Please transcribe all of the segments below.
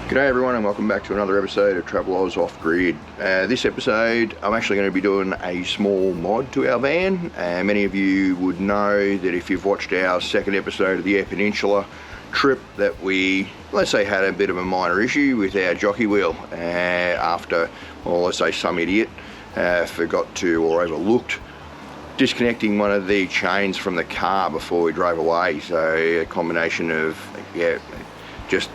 G'day everyone and welcome back to another episode of Travel Oz Off Grid. This episode I'm actually going to be doing a small mod to our van. Many of you would know that if you've watched our second episode of the Air Peninsula trip that we, let's say, had a bit of a minor issue with our jockey wheel after, well, let's say some idiot forgot to or overlooked disconnecting one of the chains from the car before we drove away. So a combination of just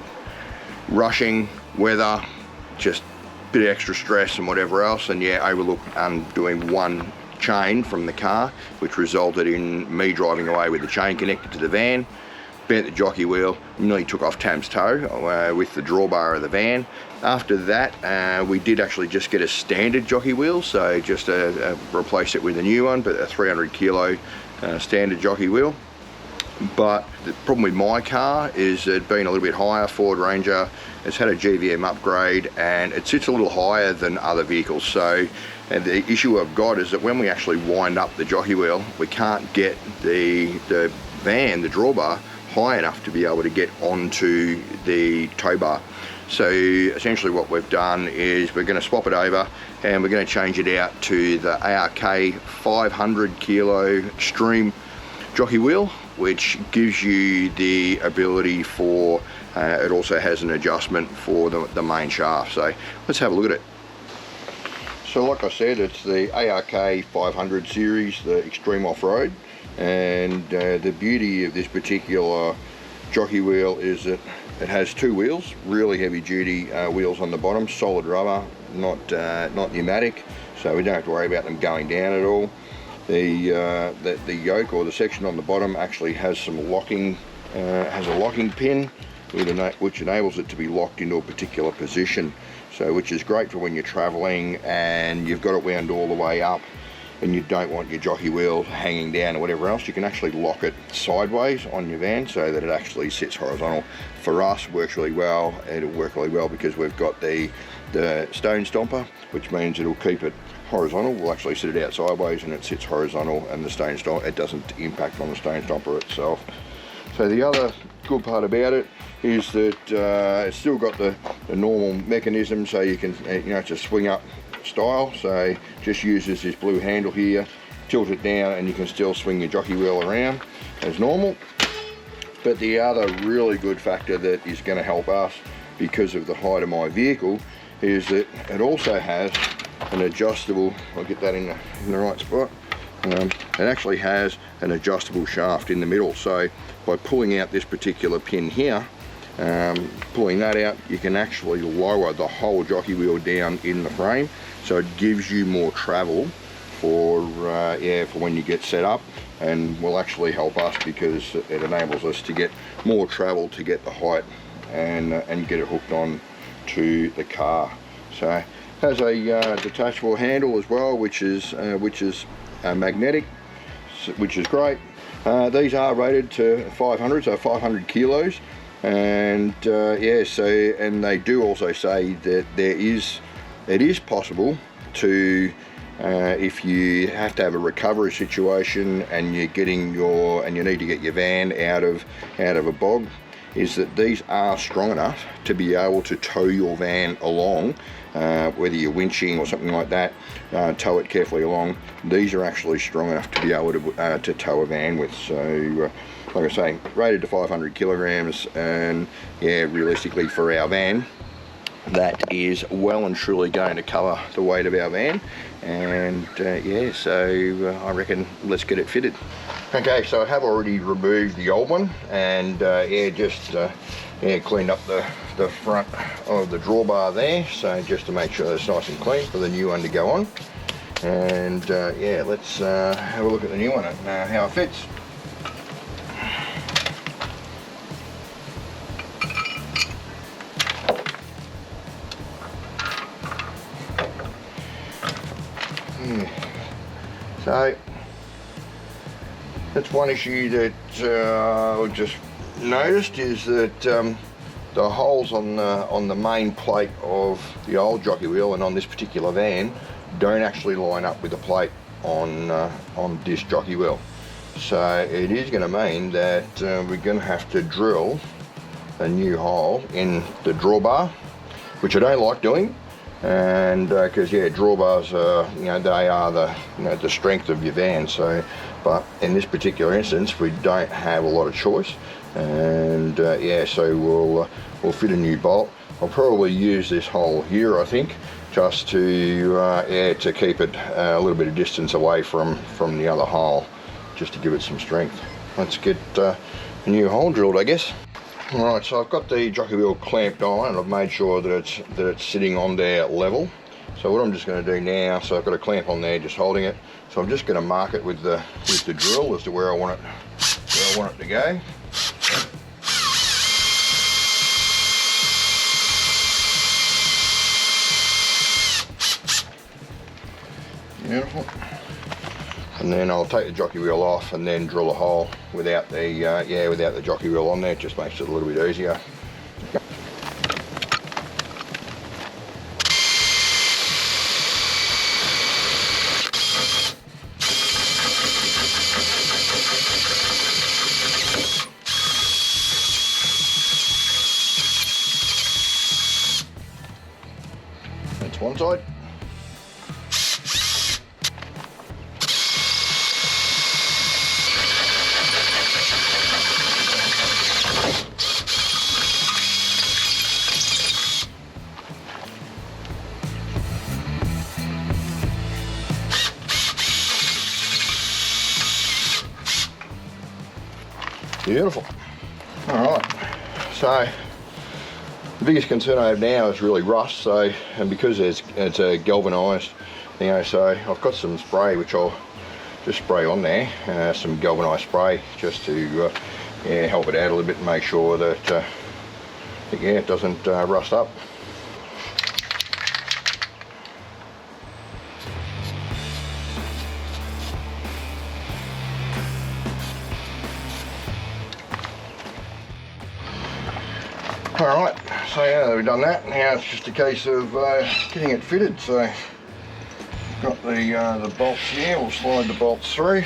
rushing, weather, just a bit of extra stress and whatever else, and overlooked undoing one chain from the car, which resulted in me driving away with the chain connected to the van, bent the jockey wheel, nearly took off Tam's toe with the drawbar of the van. After that, we did actually just get a standard jockey wheel, so just replace it with a new one, but a 300 kilo standard jockey wheel. But the problem with my car is it being a little bit higher. Ford Ranger, it's had a GVM upgrade and it sits a little higher than other vehicles. So the issue I've got is that when we actually wind up the jockey wheel, we can't get the van, the drawbar, high enough to be able to get onto the tow bar. So essentially what we've done is we're going to swap it over and we're going to change it out to the ARK 500 kilo Stream jockey wheel, which gives you the ability for, it also has an adjustment for the main shaft. So let's have a look at it. So like I said, it's the ARK 500 series, the Extreme Off-Road, and the beauty of this particular jockey wheel is that it has two wheels, really heavy duty wheels on the bottom, solid rubber, not pneumatic, so we don't have to worry about them going down at all. The yoke, or the section on the bottom, actually has some locking, has a locking pin which enables it to be locked into a particular position. So which is great for when you're traveling and you've got it wound all the way up and you don't want your jockey wheel hanging down or whatever else. You can actually lock it sideways on your van so that it actually sits horizontal. For us, works really well. It'll work really well because we've got the stone stomper, which means it'll keep it horizontal. We'll actually sit it out sideways and it sits horizontal, and the stone stomper, it doesn't impact on the stone stomper itself. So the other good part about it is that it's still got the normal mechanism, so you can, it's a swing up style, so just uses this blue handle here, tilt it down and you can still swing your jockey wheel around as normal. But the other really good factor that is going to help us because of the height of my vehicle is that it also has an adjustable, I'll get that in the right spot, it actually has an adjustable shaft in the middle. So by pulling out this particular pin here, pulling that out, you can actually lower the whole jockey wheel down in the frame, so it gives you more travel for when you get set up, and will actually help us because it enables us to get more travel to get the height and get it hooked on to the car. So has a detachable handle as well, which is magnetic, which is great. These are rated to 500, so 500 kilos, and and they do also say that it is possible to, if you have to have a recovery situation and you need to get your van out of a bog, is that these are strong enough to be able to tow your van along, whether you're winching or something like that, tow it carefully along. These are actually strong enough to be able to tow a van with. So like I say, rated to 500 kilograms, and realistically for our van, that is well and truly going to cover the weight of our van. And so I reckon let's get it fitted. Okay, so I have already removed the old one and cleaned up the front of the drawbar there, so just to make sure it's nice and clean for the new one to go on. And let's have a look at the new one and how it fits. So that's one issue that I just noticed, is that the holes on the main plate of the old jockey wheel and on this particular van don't actually line up with the plate on this jockey wheel. So it is going to mean that we're going to have to drill a new hole in the drawbar, which I don't like doing, and because yeah, drawbars are, you know, they are the, you know, the strength of your van. So, but in this particular instance, we don't have a lot of choice, and yeah, so we'll fit a new bolt. I'll probably use this hole here, I think, just to yeah, to keep it a little bit of distance away from the other hole, just to give it some strength. Let's get a new hole drilled, I guess. Alright, so I've got the jockey wheel clamped on, and I've made sure that it's sitting on there level. So what I'm just going to do now, so I've got a clamp on there just holding it, so I'm just going to mark it with the drill as to where I want it to go. Beautiful. And then I'll take the jockey wheel off and then drill a hole without the yeah, without the jockey wheel on there. It just makes it a little bit easier. That's one side. Beautiful. Alright, so the biggest concern I have now is really rust, so, and because it's galvanised, you know, so I've got some spray which I'll just spray on there, some galvanised spray, just to yeah, help it out a little bit and make sure that yeah, it doesn't rust up. Alright, so yeah, we've done that. Now it's just a case of getting it fitted. So got the bolts here, we'll slide the bolts through.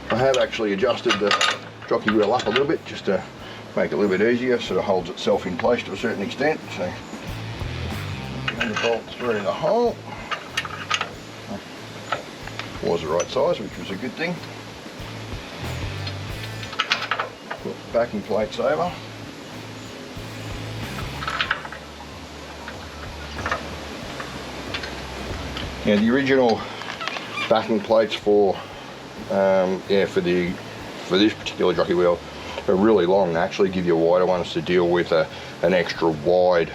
I have actually adjusted the jockey wheel up a little bit just to make it a little bit easier, so it holds itself in place to a certain extent. So get the bolt through the hole. Was the right size, which was a good thing. Put the backing plates over. Now the original backing plates for yeah, for this particular jockey wheel are really long. They actually give you wider ones to deal with an extra wide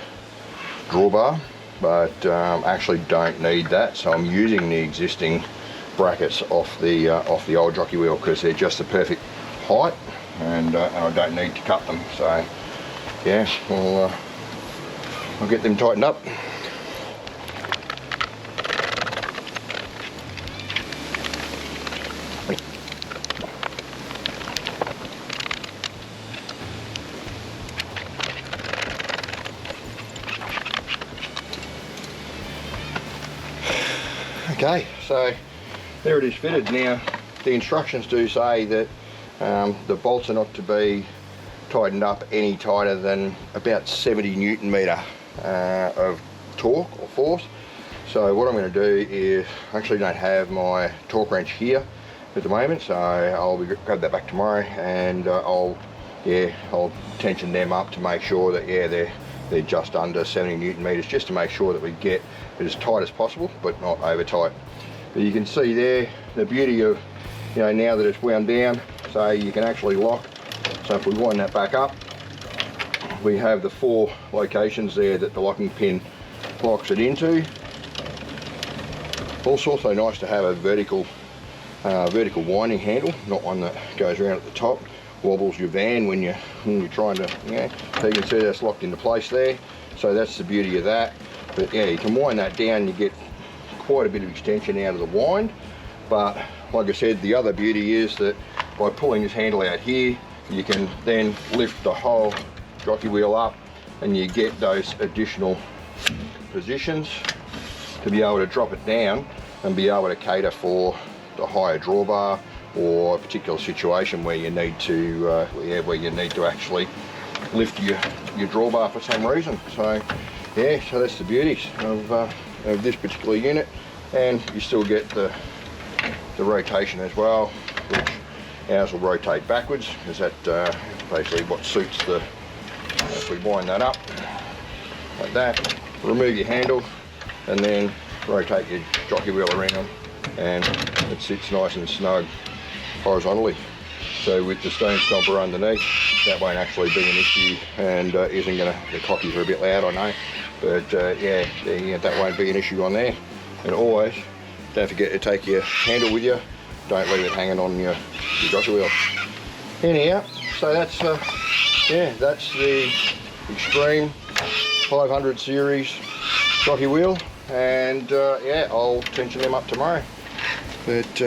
drawbar, but actually don't need that. So I'm using the existing brackets off the old jockey wheel because they're just the perfect height, and I don't need to cut them. So yeah, I'll get them tightened up. Okay, so there it is fitted. Now the instructions do say that the bolts are not to be tightened up any tighter than about 70 Newton meter of torque or force. So what I'm going to do is, I actually don't have my torque wrench here at the moment, so I'll grab that back tomorrow, and I'll tension them up to make sure that they're just under 70 Newton meters, just to make sure that we get it as tight as possible but not over tight. But you can see there the beauty of, you know, now that it's wound down, so you can actually lock. So if we wind that back up, we have the 4 locations there that the locking pin locks it into. Also nice to have a vertical winding handle, not one that goes around at the top, wobbles your van when you're trying to, you know. So you can see that's locked into place there. So that's the beauty of that. But yeah, you can wind that down, you get quite a bit of extension out of the wind. But like I said, the other beauty is that by pulling this handle out here, you can then lift the whole jockey wheel up, and you get those additional positions to be able to drop it down and be able to cater for the higher drawbar or a particular situation where you need to actually lift your drawbar for some reason. So yeah, so that's the beauties of this particular unit, and you still get the rotation as well, which ours will rotate backwards, because that basically what suits the. If we wind that up like that, remove your handle, and then rotate your jockey wheel around, and it sits nice and snug horizontally. So with the stone stomper underneath, that won't actually be an issue, and isn't gonna. The cockies are a bit loud, I know, but yeah, that won't be an issue on there. And always don't forget to take your handle with you. Don't leave it hanging on your jockey wheel. Anyhow, so that's yeah, that's the Extreme 500 series jockey wheel, and yeah, I'll tension them up tomorrow. But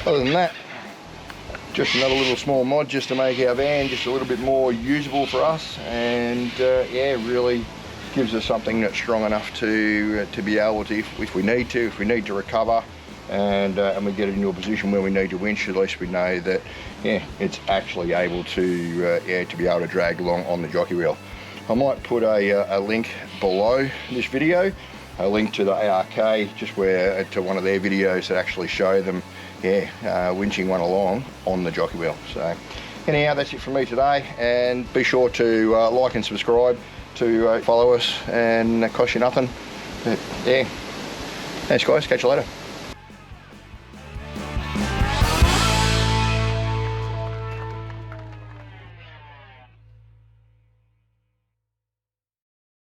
other than that, just another little small mod just to make our van just a little bit more usable for us, and yeah, really gives us something that's strong enough to be able to, if we need to recover, and we get it into a position where we need to winch, at least we know that yeah, it's actually able to yeah, to be able to drag along on the jockey wheel. I might put a link below this video, a link to the ARK, just where to one of their videos that actually show them yeah, winching one along on the jockey wheel. So anyhow, that's it from me today, and be sure to like and subscribe to follow us, and it costs you nothing. But yeah, thanks guys, catch you later.